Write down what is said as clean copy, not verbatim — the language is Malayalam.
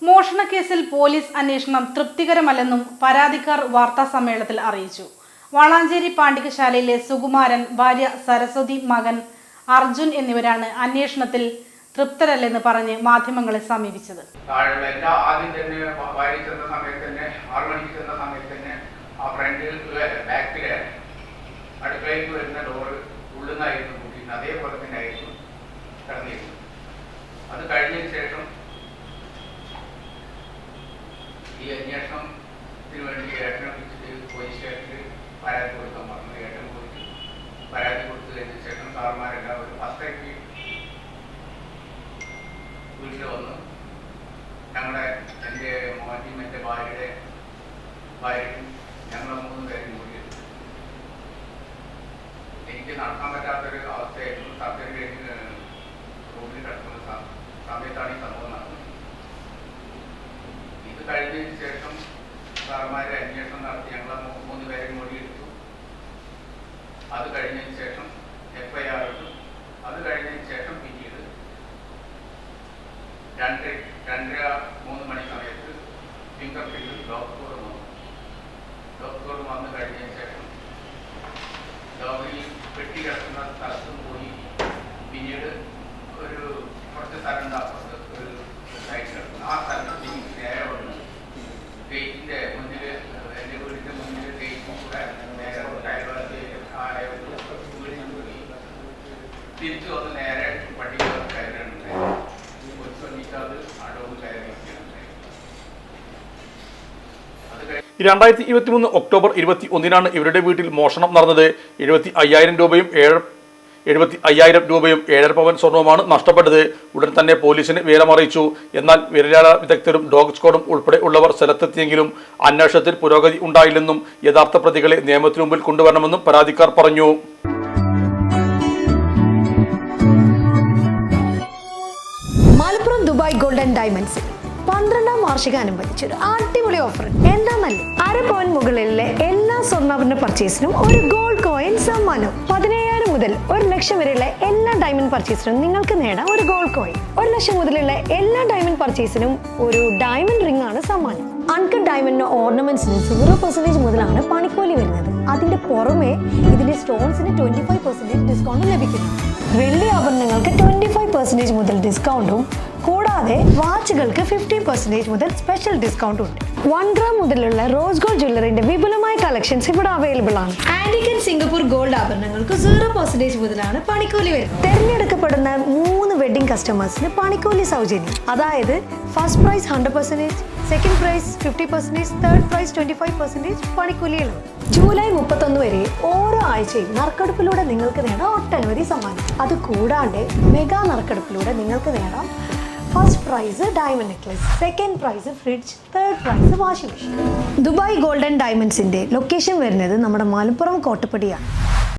മോഷണക്കേസിൽ പോലീസ് അന്വേഷണം തൃപ്തികരമല്ലെന്നും പരാതിക്കാർ വാർത്താസമ്മേളനത്തിൽ അറിയിച്ചു. വളാഞ്ചേരി പാണ്ടികശാലയിലെ സുകുമാരൻ, ഭാര്യ സരസ്വതി, മകൻ അർജുൻ എന്നിവരാണ് അന്വേഷണത്തിൽ തൃപ്തരല്ലെന്ന് പറഞ്ഞ് മാധ്യമങ്ങളെ സമീപിച്ചത്. അത് കഴിഞ്ഞതിന് ശേഷം ഈ അന്വേഷണത്തിന് വേണ്ടി ഏട്ടനെ വിളിച്ചിട്ട് പോലീസ് സ്റ്റേഷനിൽ പരാതി കൊടുക്കാൻ പറഞ്ഞു. ഏട്ടൻ പോയിട്ട് പരാതി കൊടുത്തതിന് ശേഷം സാറുമാരെല്ലാം ഒരു 10:30 വീട്ടിൽ വന്നു. എൻ്റെ മോൻ്റെയും എൻ്റെ ഭാര്യയും ഞങ്ങൾ 3 പേരും കൂടി എനിക്ക് നടക്കാൻ പറ്റാത്തൊരു അവസ്ഥയായിരുന്നു. സർജറി കഴിഞ്ഞ് റൂമിൽ കിടക്കുന്ന സമയത്താണ് ഈ സംഭവം നടന്നത്. ഇത് കഴിഞ്ഞതിന് ശേഷം സാറുമാരെ അന്വേഷണം നടത്തി ഞങ്ങൾ 3 പേരെയും മൊഴിയെടുത്തു. അത് കഴിഞ്ഞതിന് ശേഷം FIR ഇട്ടു. അത് കഴിഞ്ഞതിന് ശേഷം പിന്നീട് 2:30-3 മണി സമയത്ത് ഫിംഗർ പ്രിന്റിൽ ഡോക്ടർ വന്നു കഴിഞ്ഞതിന് ശേഷം ഡോക്ടറിൽ പെട്ടി കിടക്കുന്ന സ്ഥലത്തും പോയി. പിന്നീട് കുറച്ച് സ്ഥലം അപ്പുറത്ത് ഒരു സൈഡ് കിടക്കുന്നു. ആ സ്ഥലത്ത് നേരെ വന്ന് ഗേറ്റിൻ്റെ മുന്നിൽ, എൻ്റെ വീടിൻ്റെ മുന്നിൽ ഗേറ്റിൽ കൂടെ നേരെ വീടിന് പോയി. തിരിച്ചു വന്ന് നേരെ പട്ടിക കയറുന്നുണ്ടായി. ഒരു ശ്രമിച്ച് അത് അടവും കയറി വയ്ക്കുന്നുണ്ടായി. 2023 ഒക്ടോബർ 21 ഇവരുടെ വീട്ടിൽ മോഷണം നടന്നത്. 75,000 രൂപയും 7,500 പവൻ സ്വർണവുമാണ് നഷ്ടപ്പെട്ടത്. ഉടൻ തന്നെ പോലീസിന് വിവരമറിയിച്ചു. എന്നാൽ വിരലാല വിദഗ്ധരും ഡോഗ് സ്ക്വാഡും ഉൾപ്പെടെ ഉള്ളവർ സ്ഥലത്തെത്തിയെങ്കിലും അന്വേഷണത്തിൽ പുരോഗതി ഉണ്ടായില്ലെന്നും യഥാർത്ഥ പ്രതികളെ നിയമത്തിനു മുമ്പിൽ കൊണ്ടുവരണമെന്നും പരാതിക്കാർ പറഞ്ഞു. മലപ്പുറം ദുബായ് ഗോൾഡൻ ഡയമണ്ട്സ് 12ാം വാർഷികാനുബന്ധിച്ച് ഒരു അടിപൊളി ഓഫർ. എന്താന്നല്ലേ, 1/2 പവൻ മുകളിലെ എല്ലാ സ്വർണ്ണാഭരണ പർച്ചേസിനും ഒരു ഗോൾഡ് കോയിൻ സമ്മാനം. 17,000 മുതൽ 1 ലക്ഷം വരെയുള്ള എല്ലാ ഡയമണ്ട് പർച്ചേസിനും നിങ്ങൾക്ക് നേടാം ഒരു ഗോൾഡ് കോയിൻ. 1 ലക്ഷം മുതലുള്ള എല്ലാ ഡയമണ്ട് പർച്ചേസിനും ഒരു ഡയമണ്ട് റിംഗ് ആണ് സമ്മാനം. അൺകട്ട് ഡയമണ്ട് ഓർണമെന്റ്സിന് 0% മുതലാണ് പണിക്കൂലി വരുന്നത്. അതിന്റെ പുറമെ ഇതിന്റെ സ്റ്റോൺസിന് 25% ഡിസ്കൗണ്ട് ലഭിക്കുന്നു. വെള്ളി ആഭരണങ്ങൾക്ക് 25% മുതൽ ഡിസ്കൗണ്ടും കൂടാതെ വാച്ചുകൾക്ക് 50% മുതൽ സ്പെഷ്യൽ ഡിസ്കൗണ്ടും ഉണ്ട്. 1 ഗ്രാം മുതലുള്ള റോസ് ഗോൾഡ് ജ്വല്ലറിന്റെ വിപുലമായ കളക്ഷൻസ് ഇവിടെ അവൈലബിൾ ആണ്. ആന്റിക് ആൻഡ് സിംഗപ്പൂർ ഗോൾഡ് ആഭരണങ്ങൾക്ക് 0% മുതലാണ് പണിക്കൂലി വരുന്നത്. തെരഞ്ഞെടുക്കപ്പെടുന്ന 3 വെഡിംഗ് കസ്റ്റമേഴ്സിന് പണിക്കൂലി സൗജന്യം. അതായത് first prize 100%, second prize 50%, third prize 25% പണിക്കൂലികളും. ജൂലൈ 31 വരെ ഓരോ ആഴ്ചയും നറുക്കെടുപ്പിലൂടെ നിങ്ങൾക്ക് നേടാം ഒട്ടനവധി സമ്മാനം. അത് കൂടാണ്ട് മെഗാ നറുക്കെടുപ്പിലൂടെ നിങ്ങൾക്ക് നേടാം first prize diamond necklace, second prize fridge, third prize washing machine. Dubai golden ഡയമണ്ട്സിന്റെ ലൊക്കേഷൻ വരുന്നത് നമ്മുടെ മലപ്പുറം കോട്ടപ്പടിയാണ്.